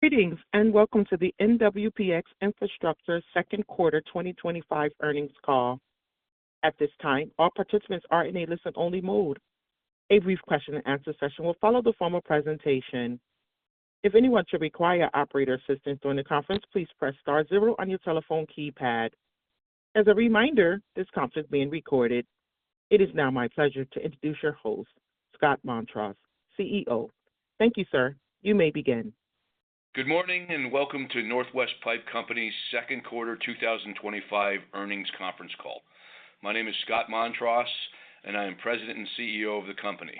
Greetings and welcome to the NWPX Infrastructure Second Quarter 2025 Earnings Call. At this time, all participants are in a listen-only mode. A brief question-and-answer session will follow the formal presentation. If anyone should require operator assistance during the conference, please press star zero on your telephone keypad. As a reminder, this conference is being recorded. It is now my pleasure to introduce your host, Scott Montross, CEO. Thank you, sir. You may begin. Good morning and welcome to Northwest Pipe Company's Second Quarter 2025 Earnings Conference Call. My name is Scott Montross, and I am President and CEO of the company.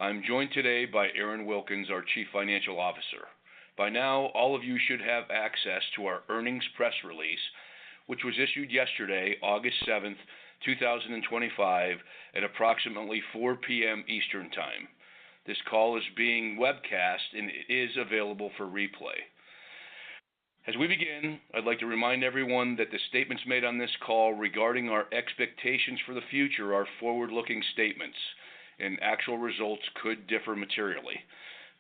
I'm joined today by Aaron Wilkins, our Chief Financial Officer. By now, all of you should have access to our earnings press release, which was issued yesterday, August 7th, 2025, at approximately 4 p.m. Eastern Time. This call is being webcast and it is available for replay. As we begin, I'd like to remind everyone that the statements made on this call regarding our expectations for the future are forward-looking statements, and actual results could differ materially.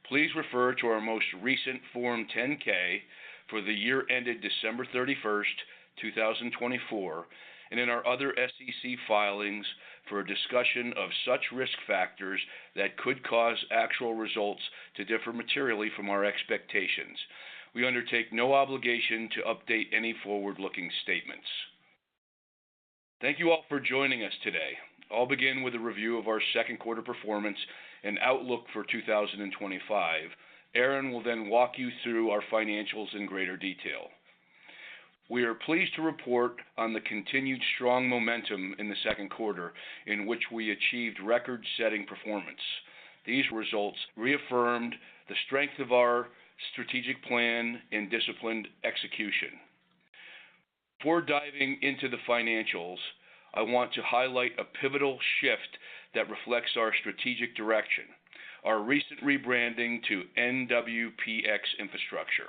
Please refer to our most recent Form 10-K for the year ended December 31st, 2024, and in our other SEC filings for a discussion of such risk factors that could cause actual results to differ materially from our expectations. We undertake no obligation to update any forward-looking statements. Thank you all for joining us today. I'll begin with a review of our second quarter performance and outlook for 2025. Aaron will then walk you through our financials in greater detail. We are pleased to report on the continued strong momentum in the second quarter, in which we achieved record-setting performance. These results reaffirmed the strength of our strategic plan and disciplined execution. Before diving into the financials, I want to highlight a pivotal shift that reflects our strategic direction: our recent rebranding to NWPX Infrastructure.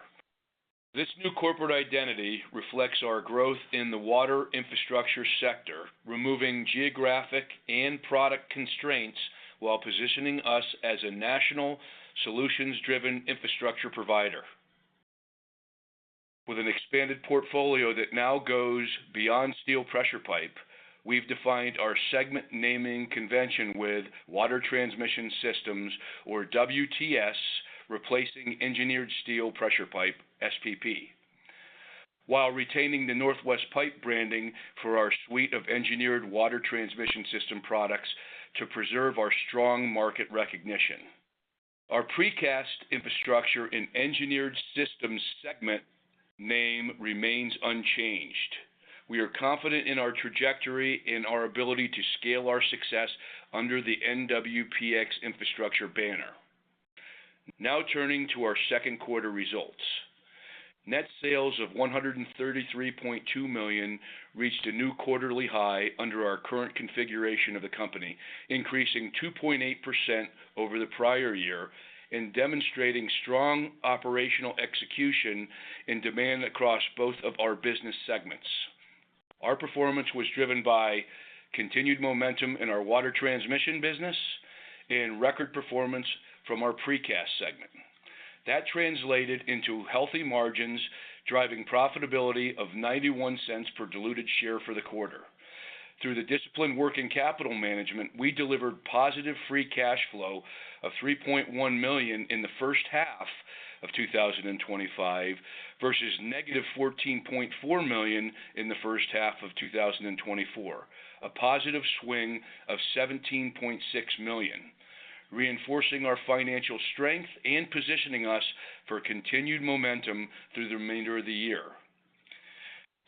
This new corporate identity reflects our growth in the water infrastructure sector, removing geographic and product constraints while positioning us as a national, solutions-driven infrastructure provider. With an expanded portfolio that now goes beyond steel pressure pipe, we've defined our segment naming convention with Water Transmission Systems, or WTS, replacing Engineered Steel Pressure Pipe, SPP, while retaining the Northwest Pipe branding for our suite of engineered water transmission system products to preserve our strong market recognition. Our precast infrastructure and engineered systems segment name remains unchanged. We are confident in our trajectory and our ability to scale our success under the NWPX Infrastructure banner. Now turning to our second quarter results. Net sales of $133.2 million reached a new quarterly high under our current configuration of the company, increasing 2.8% over the prior year and demonstrating strong operational execution and demand across both of our business segments. Our performance was driven by continued momentum in our water transmission business and record performance from our precast segment. That translated into healthy margins, driving profitability of 91 cents per diluted share for the quarter. Through the disciplined working capital management, we delivered positive free cash flow of $3.1 million in the first half of 2025 versus negative $14.4 million in the first half of 2024, a positive swing of $17.6 million, reinforcing our financial strength and positioning us for continued momentum through the remainder of the year.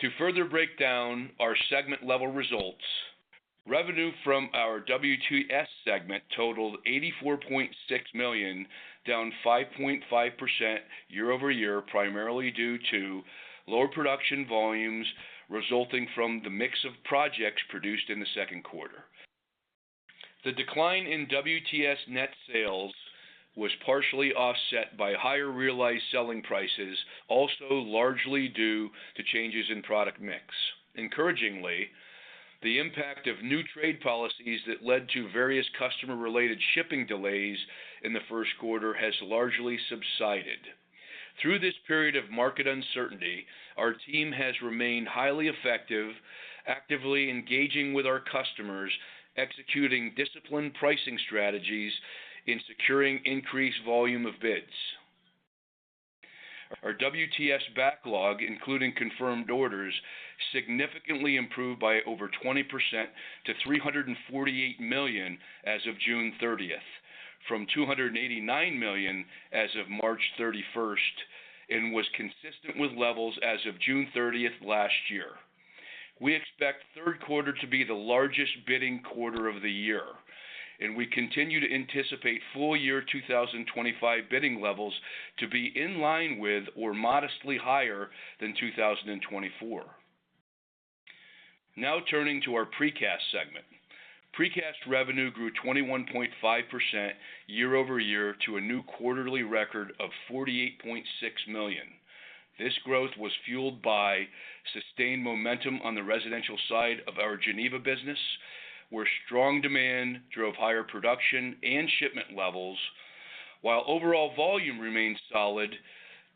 To further break down our segment-level results, revenue from our WTS segment totaled $84.6 million, down 5.5% year-over-year, primarily due to lower production volumes resulting from the mix of projects produced in the second quarter. The decline in WTS net sales was partially offset by higher realized selling prices, also largely due to changes in product mix. Encouragingly, the impact of new trade policies that led to various customer-related shipping delays in the first quarter has largely subsided. Through this period of market uncertainty, our team has remained highly effective, actively engaging with our customers, executing disciplined pricing strategies, in securing increased volume of bids. Our WTS backlog, including confirmed orders, significantly improved by over 20% to $348 million as of June 30th, from $289 million as of March 31st, and was consistent with levels as of June 30th last year. We expect third quarter to be the largest bidding quarter of the year, and we continue to anticipate full year 2025 bidding levels to be in line with or modestly higher than 2024. Now turning to our precast segment. Precast revenue grew 21.5% year over year to a new quarterly record of $48.6 million. This growth was fueled by sustained momentum on the residential side of our Geneva business, where strong demand drove higher production and shipment levels. While overall volume remained solid,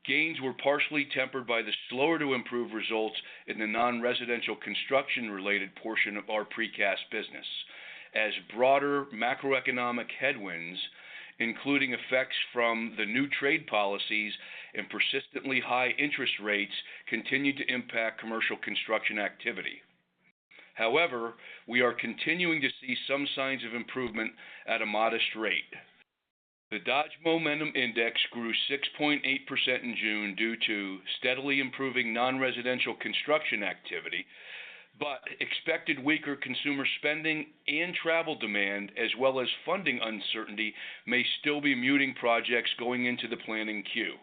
gains were partially tempered by the slower to improve results in the non-residential construction-related portion of our precast business, as broader macroeconomic headwinds, including effects from the new trade policies and persistently high interest rates, continued to impact commercial construction activity. However, we are continuing to see some signs of improvement at a modest rate. The Dodge Momentum Index grew 6.8% in June due to steadily improving non-residential construction activity, but expected weaker consumer spending and travel demand, as well as funding uncertainty, may still be muting projects going into the planning queue.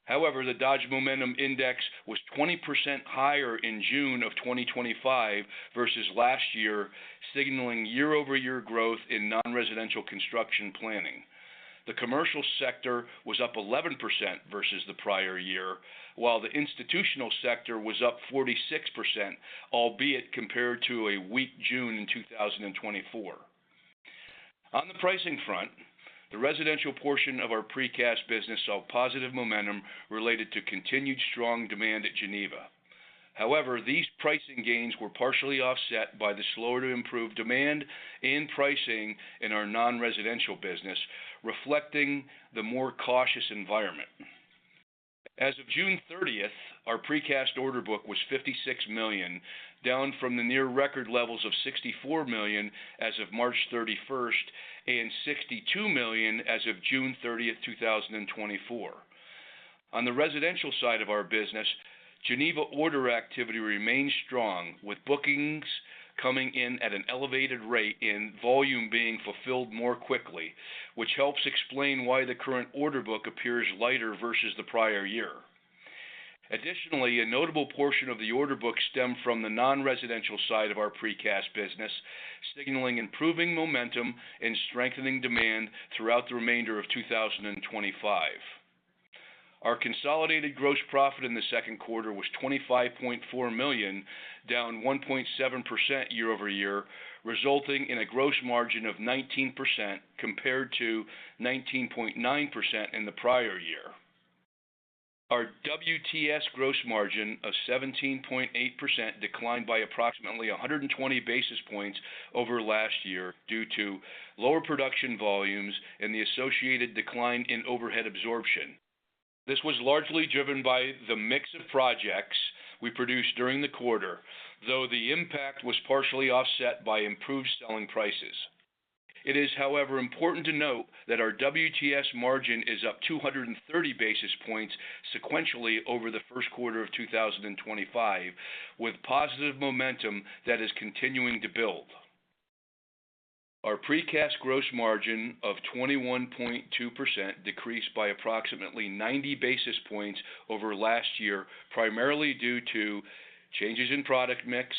However, the Dodge Momentum Index was 20% higher in June of 2025 versus last year, signaling year-over-year growth in non-residential construction planning. The commercial sector was up 11% versus the prior year, while the institutional sector was up 46%, albeit compared to a weak June in 2024. On the pricing front, the residential portion of our precast business saw positive momentum related to continued strong demand at Geneva. However, these pricing gains were partially offset by the slower to improve demand and pricing in our non-residential business, reflecting the more cautious environment. As of June 30th, our precast order book was $56 million, down from the near record levels of $64 million as of March 31st and $62 million as of June 30th, 2024. On the residential side of our business, Geneva order activity remains strong, with bookings coming in at an elevated rate and volume being fulfilled more quickly, which helps explain why the current order book appears lighter versus the prior year. Additionally, a notable portion of the order book stemmed from the non-residential side of our precast business, signaling improving momentum and strengthening demand throughout the remainder of 2025. Our consolidated gross profit in the second quarter was $25.4 million, down 1.7% year over year, resulting in a gross margin of 19% compared to 19.9% in the prior year. Our WTS gross margin of 17.8% declined by approximately 120 basis points over last year due to lower production volumes and the associated decline in overhead absorption. This was largely driven by the mix of projects we produced during the quarter, though the impact was partially offset by improved selling prices. It is, however, important to note that our WTS margin is up 230 basis points sequentially over the first quarter of 2025, with positive momentum that is continuing to build. Our precast gross margin of 21.2% decreased by approximately 90 basis points over last year, primarily due to changes in product mix.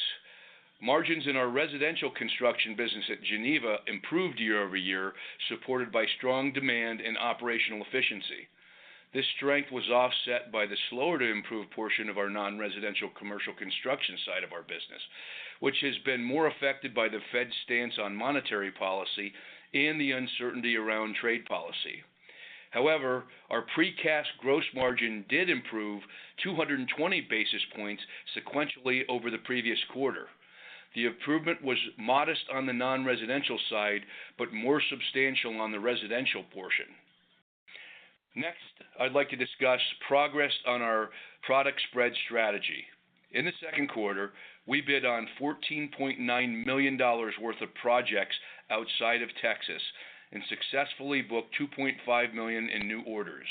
Margins in our residential construction business at Geneva improved year over year, supported by strong demand and operational efficiency. This strength was offset by the slower to improve portion of our non-residential commercial construction side of our business, which has been more affected by the Fed's stance on monetary policy and the uncertainty around trade policy. However, our precast gross margin did improve 220 basis points sequentially over the previous quarter. The improvement was modest on the non-residential side, but more substantial on the residential portion. Next, I'd like to discuss progress on our product spread strategy. In the second quarter, we bid on $14.9 million worth of projects outside of Texas and successfully booked $2.5 million in new orders,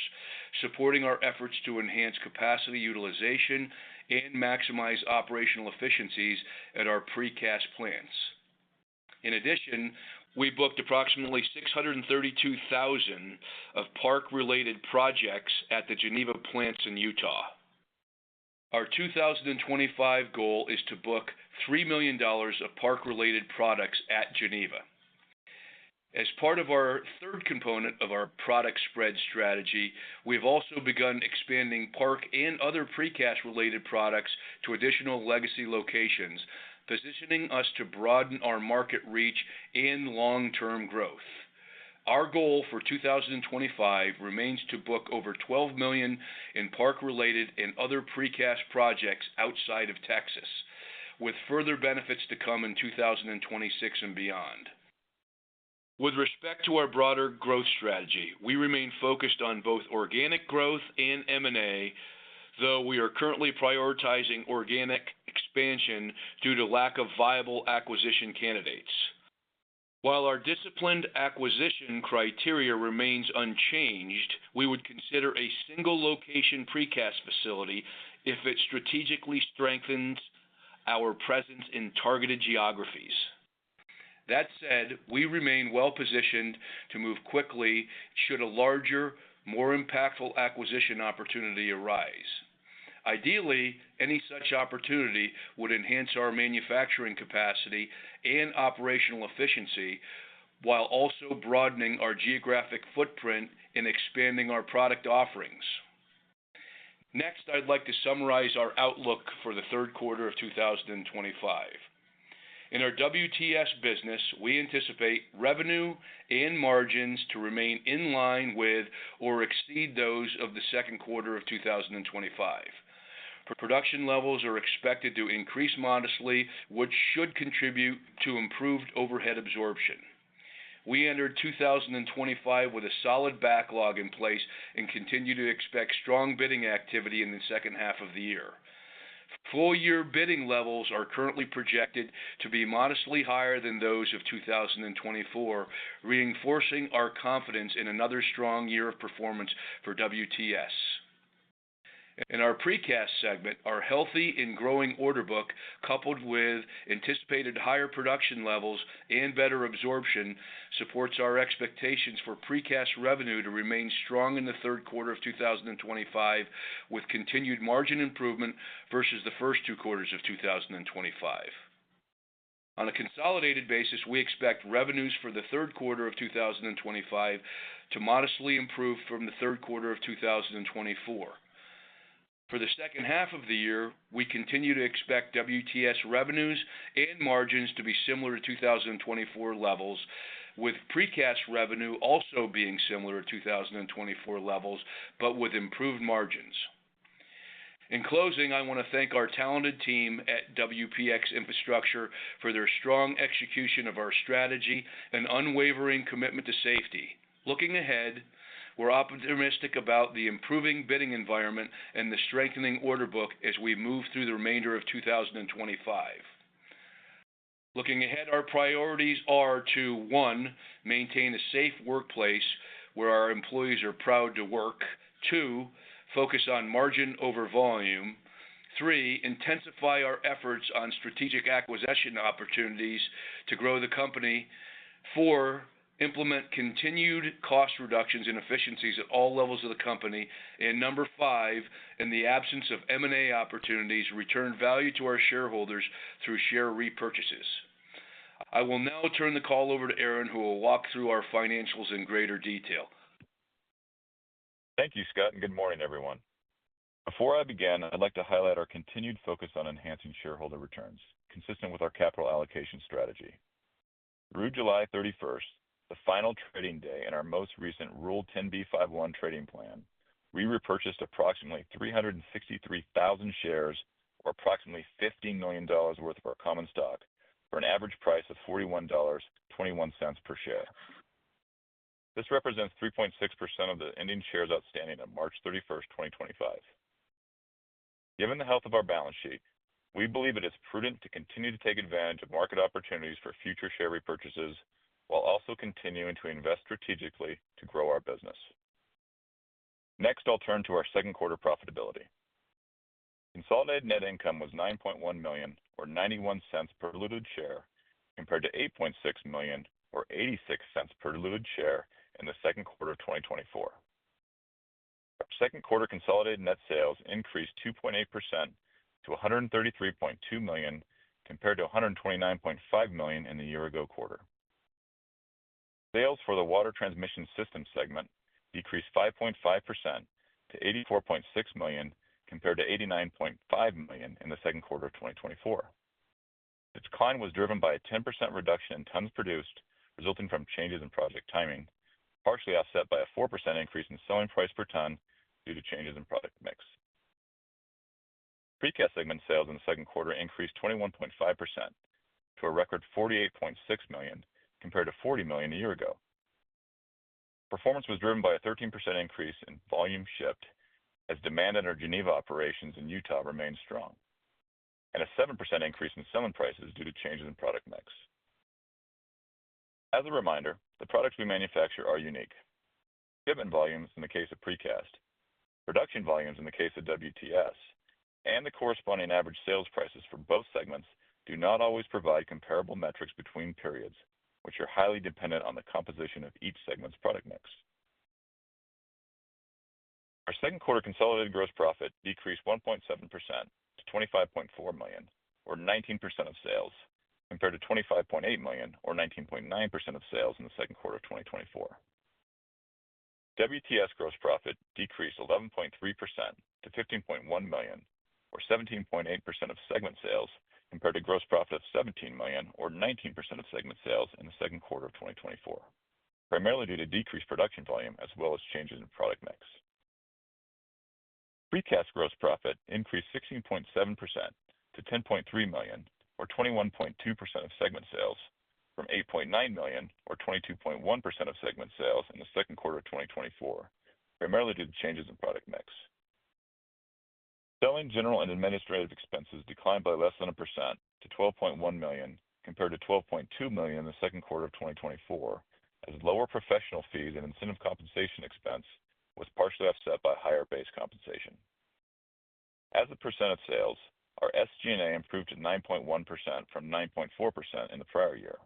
supporting our efforts to enhance capacity utilization and maximize operational efficiencies at our precast plants. In addition, we booked approximately $632,000 of park-related projects at the Geneva plants in Utah. Our 2025 goal is to book $3 million of park-related products at Geneva. As part of our third component of our product spread strategy, we have also begun expanding park and other precast-related products to additional legacy locations, positioning us to broaden our market reach and long-term growth. Our goal for 2025 remains to book over $12 million in park-related and other precast projects outside of Texas, with further benefits to come in 2026 and beyond. With respect to our broader growth strategy, we remain focused on both organic growth and M&A, though we are currently prioritizing organic expansion due to lack of viable acquisition candidates. While our disciplined acquisition criteria remains unchanged, we would consider a single-location precast facility if it strategically strengthens our presence in targeted geographies. That said, we remain well-positioned to move quickly should a larger, more impactful acquisition opportunity arise. Ideally, any such opportunity would enhance our manufacturing capacity and operational efficiency, while also broadening our geographic footprint and expanding our product offerings. Next, I'd like to summarize our outlook for the third quarter of 2025. In our WTS business, we anticipate revenue and margins to remain in line with or exceed those of the second quarter of 2025. Production levels are expected to increase modestly, which should contribute to improved overhead absorption. We entered 2025 with a solid backlog in place and continue to expect strong bidding activity in the second half of the year. Full-year bidding levels are currently projected to be modestly higher than those of 2024, reinforcing our confidence in another strong year of performance for WTS. In our precast segment, our healthy and growing order book, coupled with anticipated higher production levels and better absorption, supports our expectations for precast revenue to remain strong in the third quarter of 2025, with continued margin improvement versus the first two quarters of 2025. On a consolidated basis, we expect revenues for the third quarter of 2025 to modestly improve from the third quarter of 2024. For the second half of the year, we continue to expect WTS revenues and margins to be similar to 2024 levels, with precast revenue also being similar to 2024 levels, but with improved margins. In closing, I want to thank our talented team at NWPX Infrastructure for their strong execution of our strategy and unwavering commitment to safety. Looking ahead, we're optimistic about the improving bidding environment and the strengthening order book as we move through the remainder of 2025. Looking ahead, our priorities are to 1. Maintain a safe workplace where our employees are proud to work. 2. Focus on margin over volume. 3. Intensify our efforts on strategic acquisition opportunities to grow the company. 4. Implement continued cost reductions and efficiencies at all levels of the company. And 5, in the absence of M&A opportunities, return value to our shareholders through share repurchases. I will now turn the call over to Aaron, who will walk through our financials in greater detail. Thank you, Scott, and good morning, everyone. Before I begin, I'd like to highlight our continued focus on enhancing shareholder returns, consistent with our capital allocation strategy. Through July 31st, the final trading day in our most recent Rule 10b5-1 trading plan, we repurchased approximately 363,000 shares, or approximately $15 million worth of our common stock, for an average price of $41.21 per share. This represents 3.6% of the ending shares outstanding on March 31st, 2025. Given the health of our balance sheet, we believe it is prudent to continue to take advantage of market opportunities for future share repurchases while also continuing to invest strategically to grow our business. Next, I'll turn to our second quarter profitability. Consolidated net income was $9.1 million, or 91 cents per diluted share, compared to $8.6 million, or 86 cents per diluted share in the second quarter of 2024. Our second quarter consolidated net sales increased 2.8% to $133.2 million, compared to $129.5 million in the year-ago quarter. Sales for the Water Transmission Systems segment decreased 5.5% to $84.6 million, compared to $89.5 million in the second quarter of 2024. The decline was driven by a 10% reduction in tons produced, resulting from changes in project timing, partially offset by a 4% increase in selling price per ton due to changes in product mix. Precast segment sales in the second quarter increased 21.5% to a record $48.6 million, compared to $40 million a year ago. Performance was driven by a 13% increase in volume shipped, as demand at our Geneva operations in Utah remained strong, and a 7% increase in selling prices due to changes in product mix. As a reminder, the products we manufacture are unique. Shipment volumes in the case of precast, production volumes in the case of WTS, and the corresponding average sales prices for both segments do not always provide comparable metrics between periods, which are highly dependent on the composition of each segment's product mix. Our second quarter consolidated gross profit decreased 1.7% to $25.4 million, or 19% of sales, compared to $25.8 million, or 19.9% of sales in the second quarter of 2024. WTS gross profit decreased 11.3% to $15.1 million, or 17.8% of segment sales, compared to gross profit of $17 million, or 19% of segment sales in the second quarter of 2024, primarily due to decreased production volume as well as changes in product mix. Precast gross profit increased 16.7% to $10.3 million, or 21.2% of segment sales, from $8.9 million, or 22.1% of segment sales in the second quarter of 2024, primarily due to changes in product mix. Selling, general, and administrative expenses declined by less than 1% to $12.1 million, compared to $12.2 million in the second quarter of 2024, as lower professional fees and incentive compensation expense was partially offset by higher base compensation. As a percent of sales, our SG&A improved to 9.1% from 9.4% in the prior year.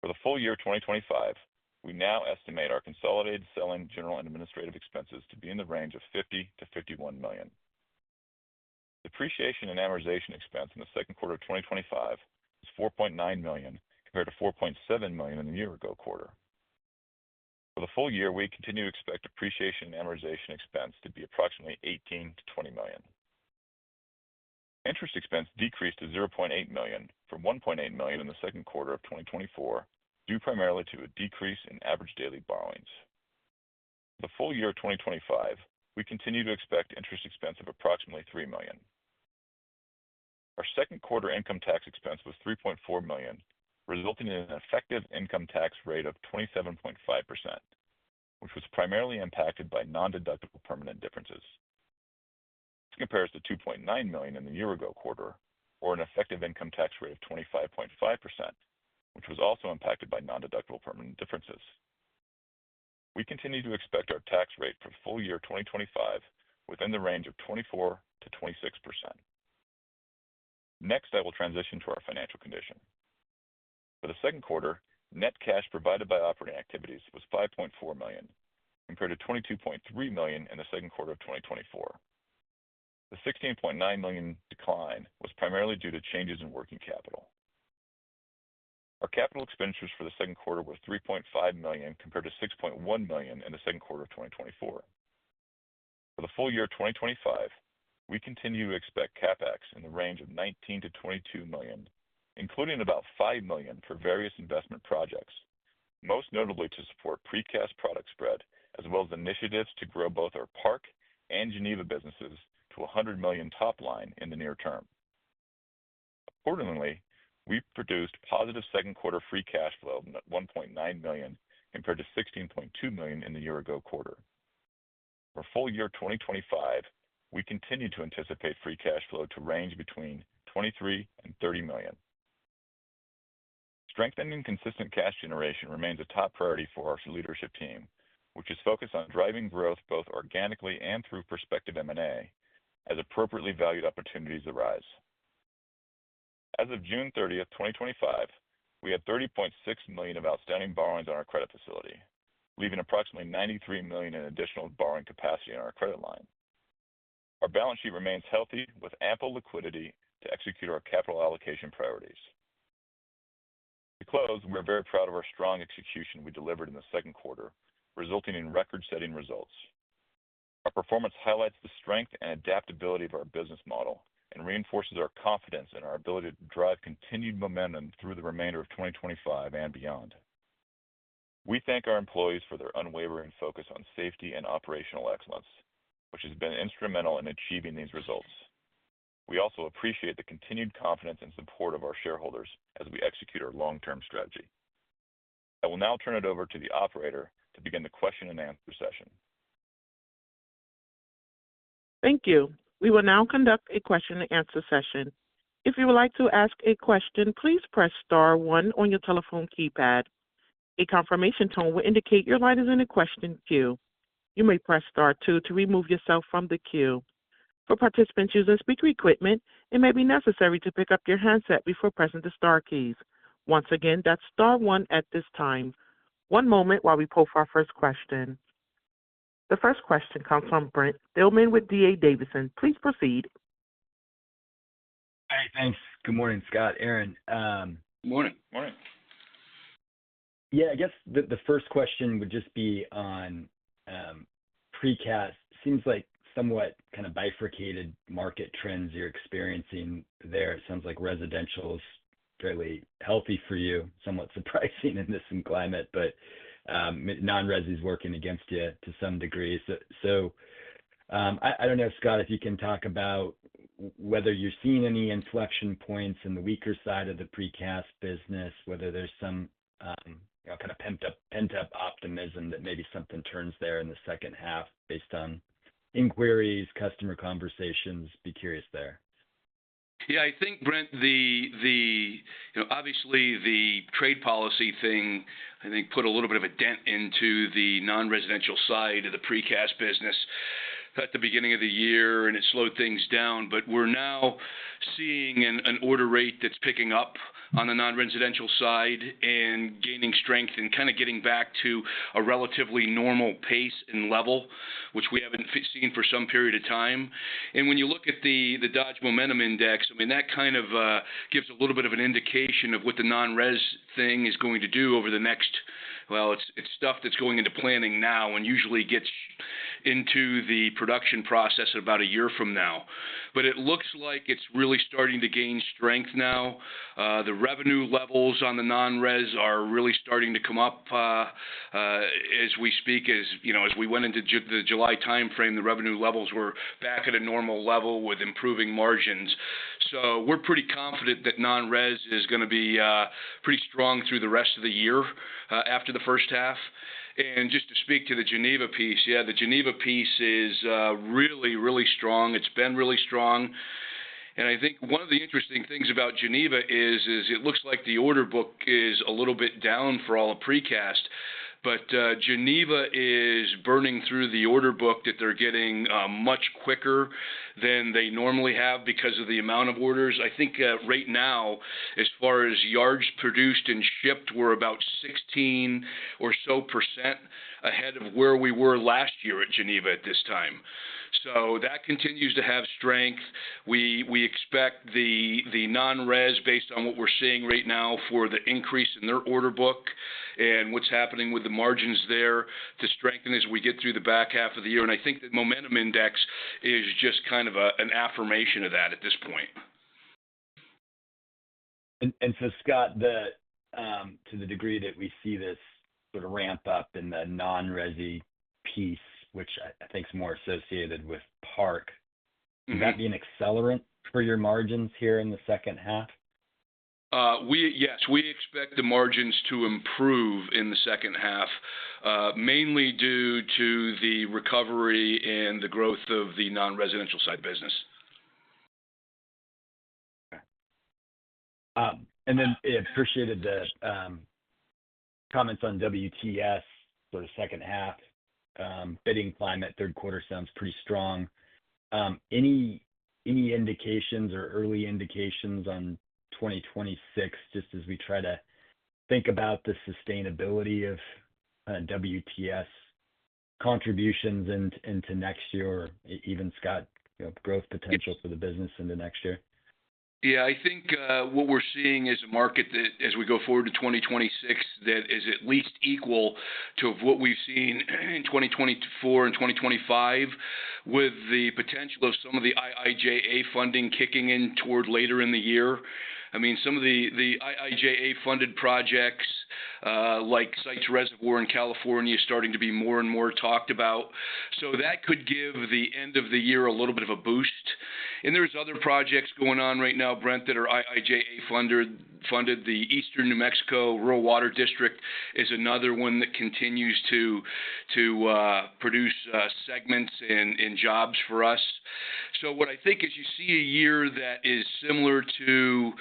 For the full year 2025, we now estimate our consolidated selling, general, and administrative expenses to be in the range of $50 to $51 million. Depreciation and amortization expense in the second quarter of 2025 was $4.9 million, compared to $4.7 million in the year-ago quarter. For the full year, we continue to expect depreciation and amortization expense to be approximately $18 to $20 million. Interest expense decreased to $0.8 million from $1.8 million in the second quarter of 2024, due primarily to a decrease in average daily borrowings. For the full year of 2025, we continue to expect interest expense of approximately $3 million. Our second quarter income tax expense was $3.4 million, resulting in an effective income tax rate of 27.5%, which was primarily impacted by non-deductible permanent differences. This compares to $2.9 million in the year-ago quarter, or an effective income tax rate of 25.5%, which was also impacted by non-deductible permanent differences. We continue to expect our tax rate for full year 2025 within the range of 24 to 26%. Next, I will transition to our financial condition. For the second quarter, net cash provided by operating activities was $5.4 million, compared to $22.3 million in the second quarter of 2024. The $16.9 million decline was primarily due to changes in working capital. Our capital expenditures for the second quarter were $3.5 million, compared to $6.1 million in the second quarter of 2024. For the full year 2025, we continue to expect CapEx in the range of $19 to $22 million, including about $5 million for various investment projects, most notably to support precast product spread, as well as initiatives to grow both our Park and Geneva businesses to $100 million top line in the near term. Accordingly, we produced positive second quarter free cash flow of $1.9 million compared to $16.2 million in the year-ago quarter. For full year 2025, we continue to anticipate free cash flow to range between $23 and $30 million. Strengthening consistent cash generation remains a top priority for our leadership team, which is focused on driving growth both organically and through prospective M&A as appropriately valued opportunities arise. As of June 30th, 2025, we had $30.6 million of outstanding borrowings on our credit facility, leaving approximately $93 million in additional borrowing capacity on our credit line. Our balance sheet remains healthy with ample liquidity to execute our capital allocation priorities. To close, we're very proud of our strong execution we delivered in the second quarter, resulting in record-setting results. Our performance highlights the strength and adaptability of our business model and reinforces our confidence in our ability to drive continued momentum through the remainder of 2025 and beyond. We thank our employees for their unwavering focus on safety and operational excellence, which has been instrumental in achieving these results. We also appreciate the continued confidence and support of our shareholders as we execute our long-term strategy. I will now turn it over to the operator to begin the question and answer session. Thank you. We will now conduct a question and answer session. If you would like to ask a question, please press star 1 on your telephone keypad. A confirmation tone will indicate your line is in a question queue. You may press star 2 to remove yourself from the queue. For participants using speaker equipment, it may be necessary to pick up your handset before pressing the star keys. Once again, that's star 1 at this time. One moment while we poll for our first question. The first question comes from Brent Thielman with D.A. Davidson. Please proceed. Hey, thanks. Good morning, Scott, Aaron. Morning. Yeah, I guess the first question would just be on precast. Seems like somewhat kind of bifurcated market trends you're experiencing there. It sounds like residential is fairly healthy for you, somewhat surprising in this climate, but non-res is working against you to some degree. I don't know, Scott, if you can talk about whether you're seeing any inflection points in the weaker side of the precast business, whether there's some kind of pent-up optimism that maybe something turns there in the second half based on inquiries, customer conversations. Be curious there. Yeah, I think, Brent, obviously the trade policy thing, I think, put a little bit of a dent into the non-residential side of the precast business at the beginning of the year, and it slowed things down. But we're now seeing an order rate that's picking up on the non-residential side and gaining strength and kind of getting back to a relatively normal pace and level, which we haven't seen for some period of time. And when you look at the Dodge Momentum Index, I mean, that kind of gives a little bit of an indication of what the non-res thing is going to do over the next, well, it's stuff that's going into planning now and usually gets into the production process about a year from now. But it looks like it's really starting to gain strength now. The revenue levels on the non-res are really starting to come up as we speak. As we went into the July timeframe, the revenue levels were back at a normal level with improving margins. So we're pretty confident that non-res is going to be pretty strong through the rest of the year after the first half. And just to speak to the Geneva piece, yeah, the Geneva piece is really, really strong. It's been really strong. And I think one of the interesting things about Geneva is it looks like the order book is a little bit down for all of precast. But Geneva is burning through the order book that they're getting much quicker than they normally have because of the amount of orders. I think right now, as far as yards produced and shipped, we're about 16% or so ahead of where we were last year at Geneva at this time. So that continues to have strength. We expect the non-res, based on what we're seeing right now, for the increase in their order book and what's happening with the margins there to strengthen as we get through the back half of the year. And I think the Momentum Index is just kind of an affirmation of that at this point. And so, Scott, to the degree that we see this sort of ramp up in the non-resi piece, which I think is more associated with park. Would that be an accelerant for your margins here in the second half? Yes, we expect the margins to improve in the second half, mainly due to the recovery and the growth of the non-residential side business. And then I appreciated the comments on WTS for the second half. Bidding climate, third quarter sounds pretty strong. Any indications or early indications on 2026, just as we try to think about the sustainability of WTS contributions into next year, or even, Scott, growth potential for the business into next year? Yeah, I think what we're seeing is a market that, as we go forward to 2026, that is at least equal to what we've seen in 2024 and 2025, with the potential of some of the IIJA funding kicking in toward later in the year. I mean, some of the IIJA-funded projects, like Sites Reservoir in California, starting to be more and more talked about. So that could give the end of the year a little bit of a boost. And there's other projects going on right now, Brent, that are IIJA funded. The Eastern New Mexico Rural Water District is another one that continues to produce segments and jobs for us. So what I think is you see a year that is similar to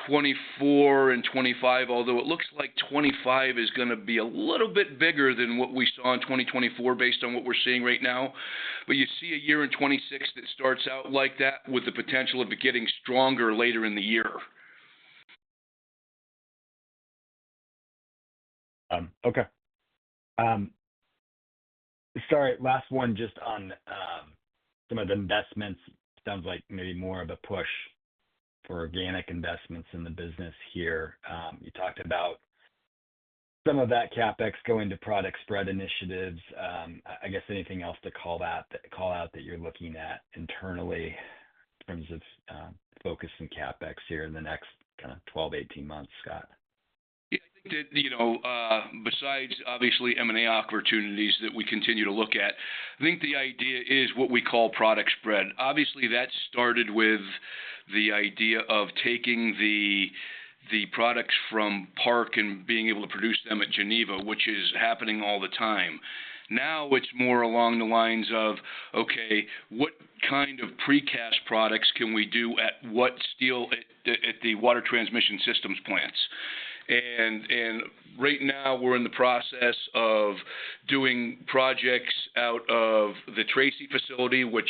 24 and 25, although it looks like 25 is going to be a little bit bigger than what we saw in 2024 based on what we're seeing right now. But you see a year in 26 that starts out like that with the potential of it getting stronger later in the year. Okay. Sorry, last one just on some of the investments. Sounds like maybe more of a push for organic investments in the business here. You talked about some of that CapEx going to product spread initiatives. I guess anything else to call out that you're looking at internally in terms of focus and CapEx here in the next kind of 12, 18 months, Scott? Yeah, I think that, besides obviously M&A opportunities that we continue to look at, I think the idea is what we call product spread. Obviously, that started with the idea of taking the products from Park and being able to produce them at Geneva, which is happening all the time. Now it's more along the lines of, okay, what kind of precast products can we do at what steel at the water transmission systems plants? And right now we're in the process of doing projects out of the Tracy facility, which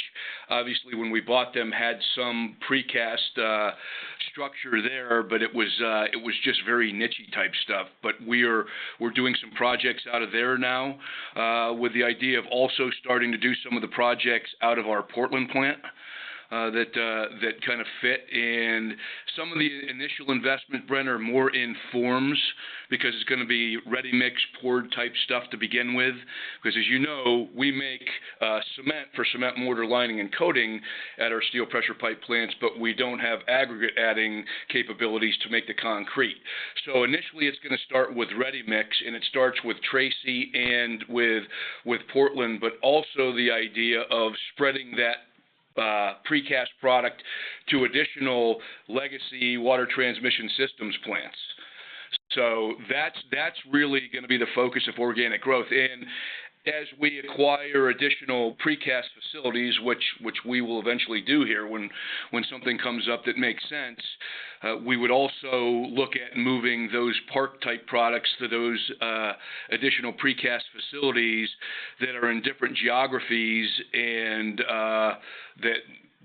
obviously when we bought them had some precast structure there, but it was just very niche-y type stuff. But we're doing some projects out of there now, with the idea of also starting to do some of the projects out of our Portland plant. That kind of fit. And some of the initial investment, Brent, are more in forms because it's going to be ready-mix poured type stuff to begin with. Because as you know, we make cement for cement mortar lining and coating at our steel pressure pipe plants, but we don't have aggregate adding capabilities to make the concrete. So initially it's going to start with ready-mix, and it starts with Tracy and with Portland, but also the idea of spreading that precast product to additional legacy water transmission systems plants. So that's really going to be the focus of organic growth. And as we acquire additional precast facilities, which we will eventually do here when something comes up that makes sense, we would also look at moving those Park-type products to those additional precast facilities that are in different geographies and that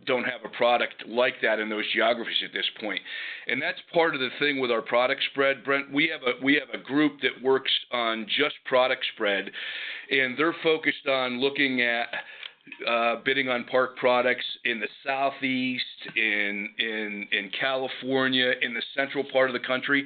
don't have a product like that in those geographies at this point. And that's part of the thing with our product spread, Brent. We have a group that works on just product spread, and they're focused on looking at bidding on Park products in the Southeast, in California, in the central part of the country.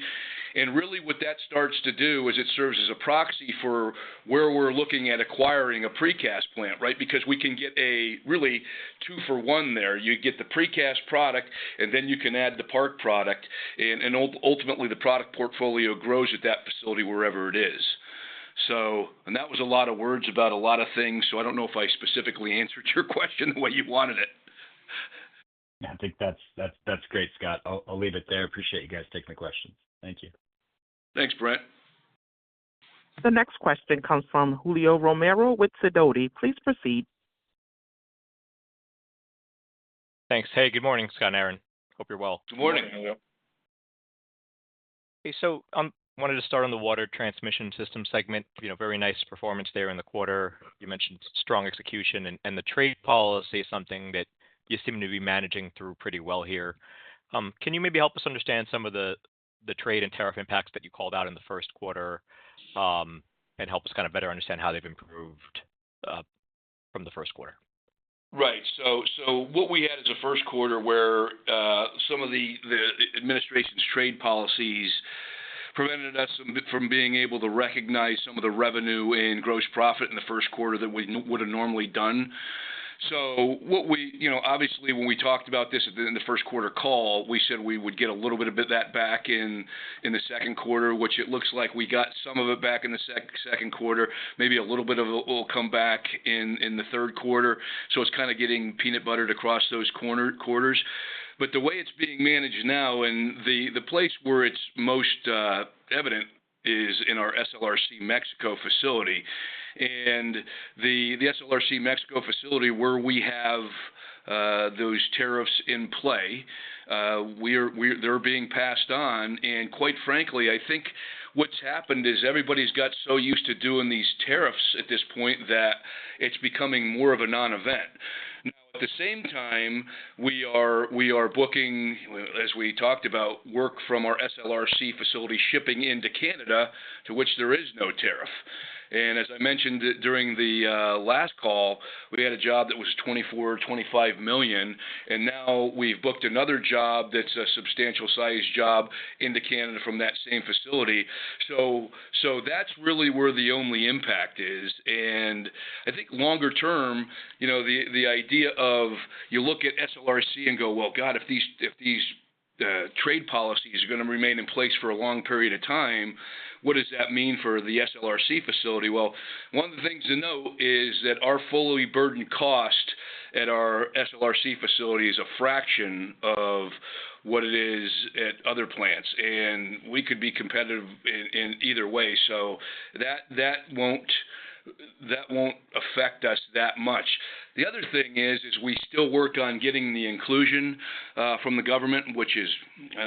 And really what that starts to do is it serves as a proxy for where we're looking at acquiring a precast plant, right? Because we can get a really 2-for-1 there. You get the precast product, and then you can add the Park product, and ultimately the product portfolio grows at that facility wherever it is. So, and that was a lot of words about a lot of things. So I don't know if I specifically answered your question the way you wanted it. I think that's great, Scott. I'll leave it there. Appreciate you guys taking the questions. Thank you. Thanks, Brent. The next question comes from Julio Romero with Sidoti. Please proceed. Thanks. Hey, good morning, Scott and Aaron. Hope you're well. Good morning, Julio. Hey, so wanted to start on the water transmission system segment. Very nice performance there in the quarter. You mentioned strong execution, and the trade policy is something that you seem to be managing through pretty well here. Can you maybe help us understand some of the trade and tariff impacts that you called out in the first quarter, and help us kind of better understand how they've improved from the first quarter? Right. So what we had is a first quarter where some of the administration's trade policies prevented us from being able to recognize some of the revenue and gross profit in the first quarter that we would have normally done. So what we, obviously when we talked about this in the first quarter call, we said we would get a little bit of that back in the second quarter, which it looks like we got some of it back in the second quarter. Maybe a little bit of it will come back in the third quarter. So it's kind of getting peanut buttered across those quarters. But the way it's being managed now, and the place where it's most evident is in our SLRC Mexico facility. And the SLRC Mexico facility where we have those tariffs in play, they're being passed on. And quite frankly, I think what's happened is everybody's got so used to doing these tariffs at this point that it's becoming more of a non-event. Now, at the same time, we are booking, as we talked about, work from our SLRC facility shipping into Canada, to which there is no tariff. And as I mentioned during the last call, we had a job that was $25 million, and now we've booked another job that's a substantial size job into Canada from that same facility. So that's really where the only impact is. And I think longer term, the idea of you look at SLRC and go, well, God, if these trade policies are going to remain in place for a long period of time, what does that mean for the SLRC facility? Well, one of the things to note is that our fully burdened cost at our SLRC facility is a fraction of what it is at other plants, and we could be competitive in either way. So that won't affect us that much. The other thing is we still work on getting the inclusion from the government, which is,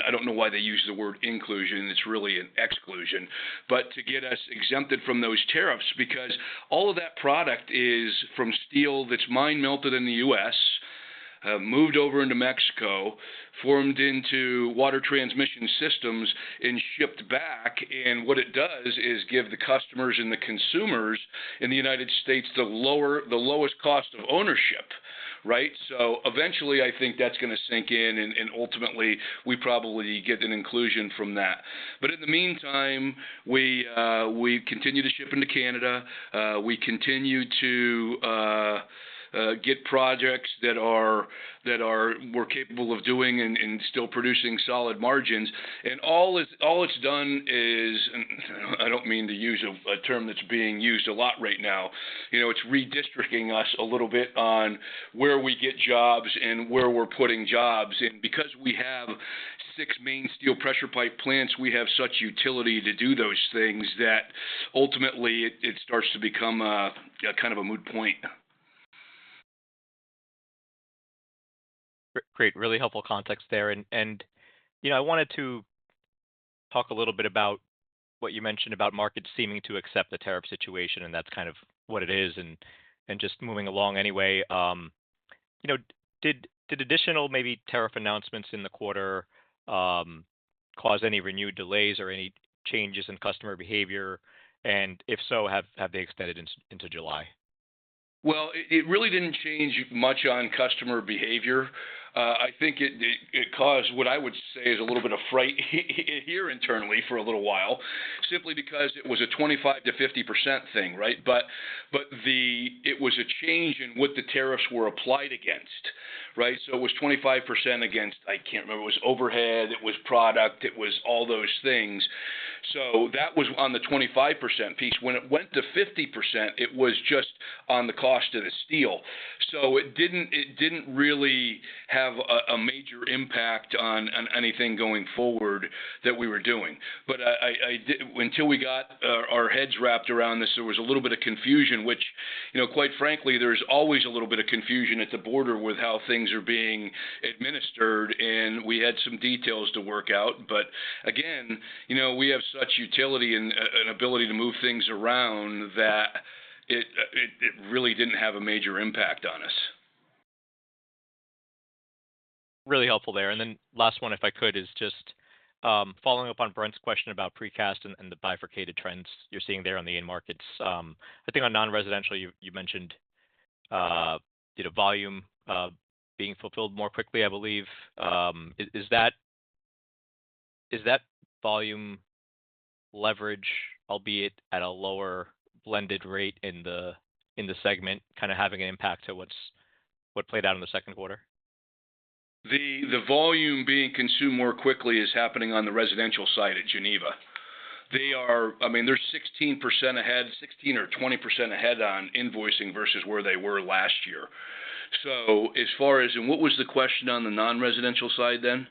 I don't know why they use the word inclusion, it's really an exclusion, but to get us exempted from those tariffs, because all of that product is from steel that's mine melted in the U.S., moved over into Mexico, formed into water transmission systems, and shipped back. And what it does is give the customers and the consumers in the United States the lowest cost of ownership, right? So eventually I think that's going to sink in, and ultimately we probably get an inclusion from that. But in the meantime, we continue to ship into Canada. We continue to get projects that we're capable of doing and still producing solid margins. And all it's done is, and I don't mean to use a term that's being used a lot right now, it's redistricting us a little bit on where we get jobs and where we're putting jobs. And because we have 6 main steel pressure pipe plants, we have such utility to do those things that ultimately it starts to become a kind of a moot point. Great, really helpful context there. And I wanted to talk a little bit about what you mentioned about markets seeming to accept the tariff situation, and that's kind of what it is, and just moving along anyway. Did additional maybe tariff announcements in the quarter cause any renewed delays or any changes in customer behavior? And if so, have they extended into July? Well, it really didn't change much on customer behavior. I think it caused what I would say is a little bit of fright here internally for a little while, simply because it was a 25 to 50% thing, right? But it was a change in what the tariffs were applied against, right? So it was 25% against, I can't remember, it was overhead, it was product, it was all those things. So that was on the 25% piece. When it went to 50%, it was just on the cost of the steel. So it didn't really have a major impact on anything going forward that we were doing. But I did, until we got our heads wrapped around this, there was a little bit of confusion, which, quite frankly, there's always a little bit of confusion at the border with how things are being administered, and we had some details to work out. But again, we have such utility and an ability to move things around that it really didn't have a major impact on us. Really helpful there. And then last one, if I could, is just following up on Brent's question about precast and the bifurcated trends you're seeing there on the end markets. I think on non-residential, you mentioned volume being fulfilled more quickly, I believe. Is that volume leverage, albeit at a lower blended rate in the segment, kind of having an impact to what played out in the second quarter? The volume being consumed more quickly is happening on the residential side at Geneva. They're 16% ahead, 16 or 20% ahead on invoicing versus where they were last year. So as far as, and what was the question on the non-residential side then?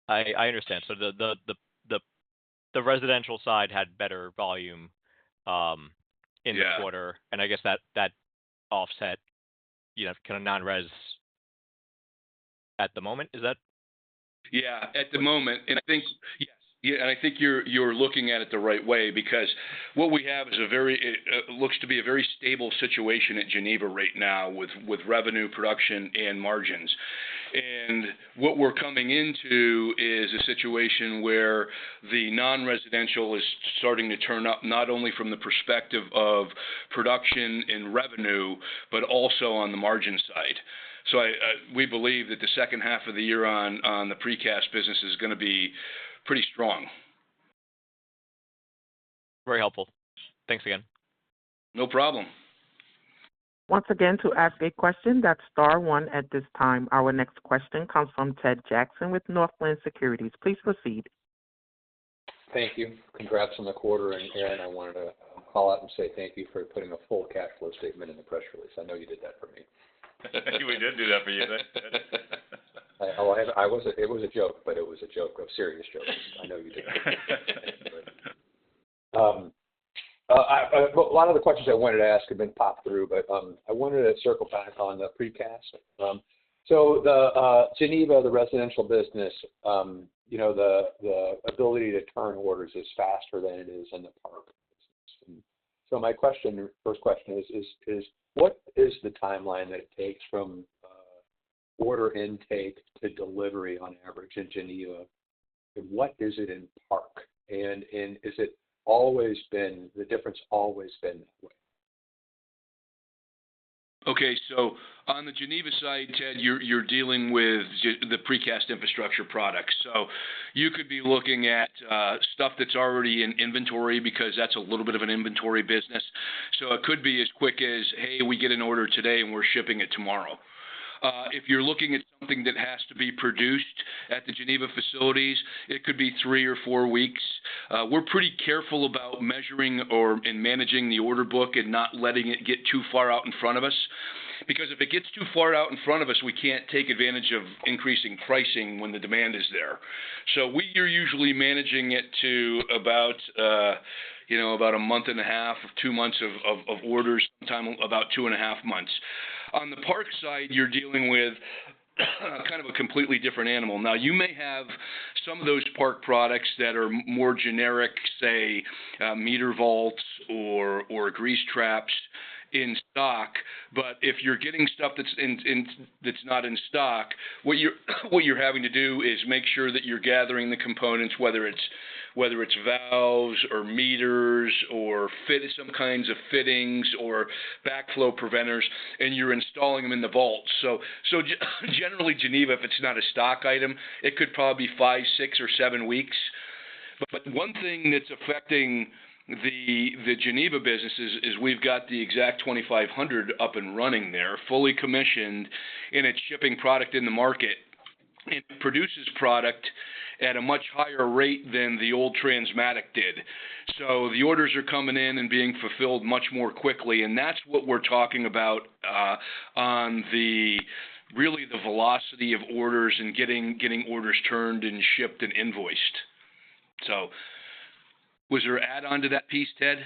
I understand. So the residential side had better volume in the quarter, and I guess that offset, kind of non-res at the moment. Is that? Yeah, at the moment, and I think yes. Yeah, and I think you're looking at it the right way, because what we have is looks to be a very stable situation at Geneva right now with revenue, production, and margins. And what we're coming into is a situation where the non-residential is starting to turn up, not only from the perspective of production and revenue, but also on the margin side. So we believe that the second half of the year on the precast business is going to be pretty strong. Very helpful. Thanks again. No problem. Once again, to ask a question, that's star one at this time. Our next question comes from Ted Jackson with Northland Securities. Please proceed. Thank you. Congrats on the quarter. And Aaron, I wanted to call out and say thank you for putting a full cash flow statement in the press release. I know you did that for me. We did do that for you. It was a joke, but it was a joke, a serious joke. I know you did. A lot of the questions I wanted to ask have been popped through, but I wanted to circle back on the precast. So the Geneva, the residential business, the ability to turn orders is faster than it is in the park business. And so my first question is what is the timeline that it takes from order intake to delivery on average in Geneva? And what is it in park? And is it always been, the difference always been that way? Okay, so on the Geneva side, Ted, you're dealing with the precast infrastructure products. So you could be looking at stuff that's already in inventory, because that's a little bit of an inventory business. So it could be as quick as, hey, we get an order today and we're shipping it tomorrow. If you're looking at something that has to be produced at the Geneva facilities, it could be 3 or 4 weeks. We're pretty careful about measuring and managing the order book and not letting it get too far out in front of us. Because if it gets too far out in front of us, we can't take advantage of increasing pricing when the demand is there. So we are usually managing it to about a month and a half, 2 months of orders, sometime about 2.5 months. On the park side, you're dealing with kind of a completely different animal. Now, you may have some of those park products that are more generic, say meter vaults or grease traps in stock, but if you're getting stuff that's not in stock, what you're having to do is make sure that you're gathering the components, whether it's valves or meters or some kinds of fittings or backflow preventers, and you're installing them in the vaults. So generally, Geneva, if it's not a stock item, it could probably be 5, 6, or 7 weeks. But one thing that's affecting the Geneva business is we've got the Exact 2500 up and running there, fully commissioned, and it's shipping product in the market. and it produces product at a much higher rate than the old Transmatic did. So the orders are coming in and being fulfilled much more quickly, and that's what we're talking about on the really the velocity of orders and getting orders turned and shipped and invoiced. So was there an add-on to that piece, Ted?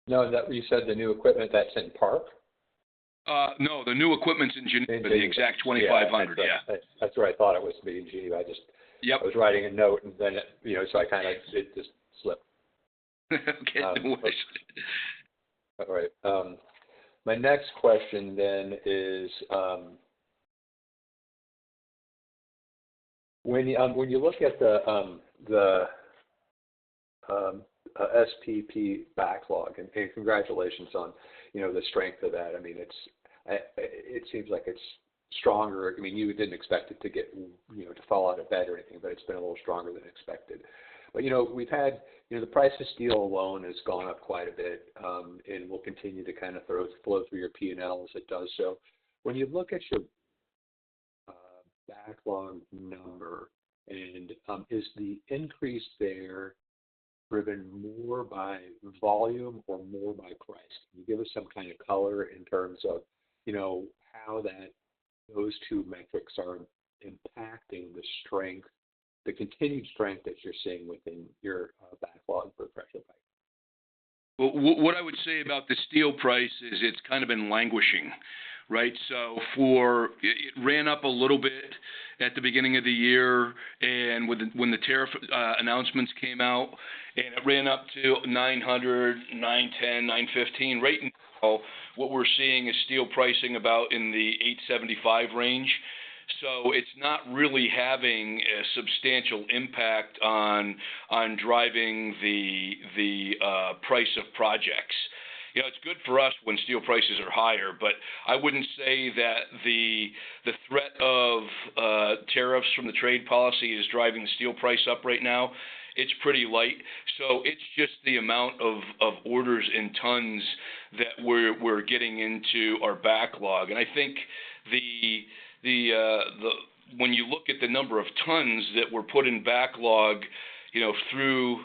No, that you said the new equipment that's in Park? No, the new equipment's in Geneva, the exact 2500. Yeah, that's where I thought it was to be in Geneva. I was writing a note, and then so I it just slipped. Okay, no worries. All right. My next question then is when you look at the SPP backlog, and congratulations on the strength of that. I mean, it seems like it's stronger. I mean, you didn't expect it to get to fall out of bed or anything, but it's been a little stronger than expected. But we've had the price of steel alone has gone up quite a bit, and will continue to kind of flow through your P&L as it does so. When you look at your backlog number, and is the increase there driven more by volume or more by price? Can you give us some kind of color in terms of, how those two metrics are impacting the strength, the continued strength that you're seeing within your backlog for pressure pipe? Well, what I would say about the steel price is it's kind of been languishing, right? So it ran up a little bit at the beginning of the year, and when the tariff announcements came out, and it ran up to 900, 910, 915. Right now, what we're seeing is steel pricing about in the 875 range. So it's not really having a substantial impact on driving the price of projects. It's good for us when steel prices are higher, but I wouldn't say that the threat of tariffs from the trade policy is driving the steel price up right now. It's pretty light. So it's just the amount of orders in tons that we're getting into our backlog. And I think when you look at the number of tons that were put in backlog, through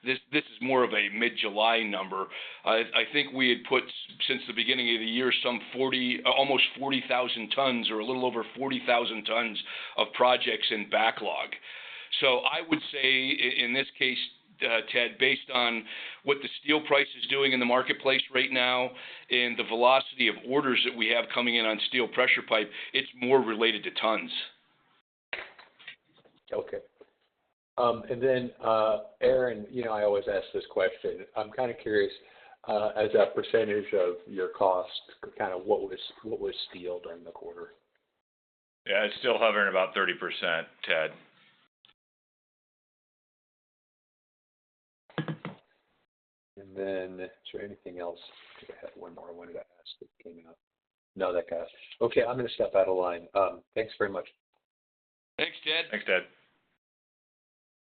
this is more of a mid-July number. I think we had put since the beginning of the year almost 40,000 tons, or a little over 40,000 tons of projects in backlog. So I would say in this case, Ted, based on what the steel price is doing in the marketplace right now and the velocity of orders that we have coming in on steel pressure pipe, it's more related to tons. Okay. And then, Aaron, I always ask this question. I'm kind of curious, as a percentage of your cost, kind of what was steel during the quarter? Yeah, it's still hovering about 30%, Ted. And then, is there anything else? I had one more I wanted to ask that came out. No, that got it. Okay, I'm going to step out of line. Thanks very much. Thanks, Ted. Thanks, Ted.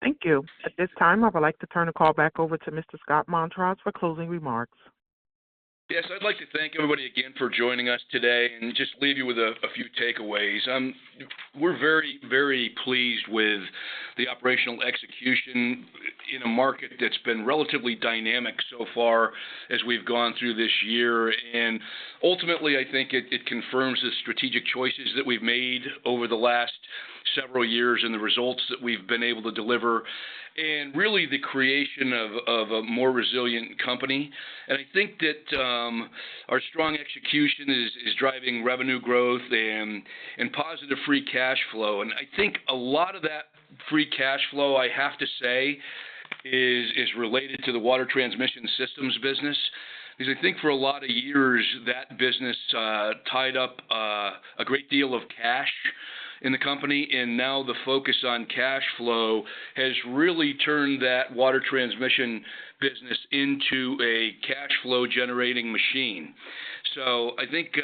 Thank you. At this time, I would like to turn the call back over to Mr. Scott Montross for closing remarks. Yes, I'd like to thank everybody again for joining us today and just leave you with a few takeaways. We're very, very pleased with the operational execution in a market that's been relatively dynamic so far as we've gone through this year. And ultimately, I think it confirms the strategic choices that we've made over the last several years and the results that we've been able to deliver, and really the creation of a more resilient company. And I think that our strong execution is driving revenue growth and positive free cash flow. And I think a lot of that free cash flow, I have to say, is related to the water transmission systems business. Because I think for a lot of years that business tied up a great deal of cash in the company, and now the focus on cash flow has really turned that water transmission business into a cash flow generating machine. So I think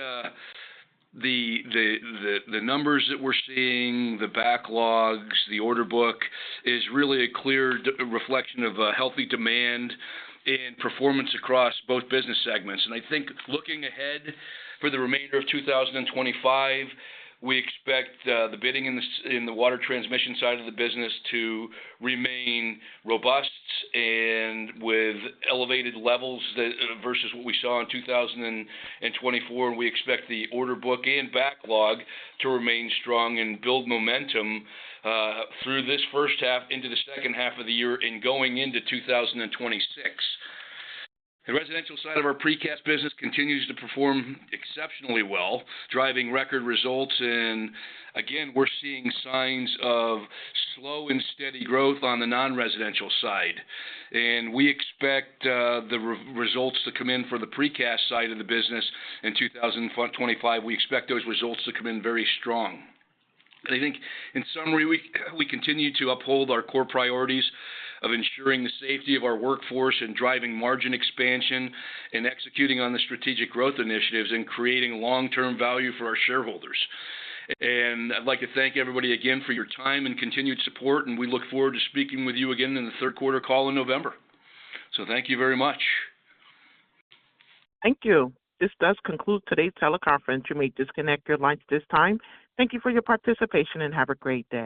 the numbers that we're seeing, the backlogs, the order book is really a clear reflection of a healthy demand and performance across both business segments. And I think looking ahead for the remainder of 2025, We expect the bidding in the water transmission side of the business to remain robust and with elevated levels versus what we saw in 2024. And we expect the order book and backlog to remain strong and build momentum through this first half into the second half of the year and going into 2026. The residential side of our precast business continues to perform exceptionally well, driving record results. And again, we're seeing signs of slow and steady growth on the non-residential side. And we expect the results to come in for the precast side of the business in 2025. We expect those results to come in very strong. And I think, in summary, we continue to uphold our core priorities of ensuring the safety of our workforce and driving margin expansion and executing on the strategic growth initiatives and creating long-term value for our shareholders. And I'd like to thank everybody again for your time and continued support, and we look forward to speaking with you again in the third quarter call in November. So thank you very much. Thank you. This does conclude today's teleconference. You may disconnect your lines this time. Thank you for your participation and have a great day.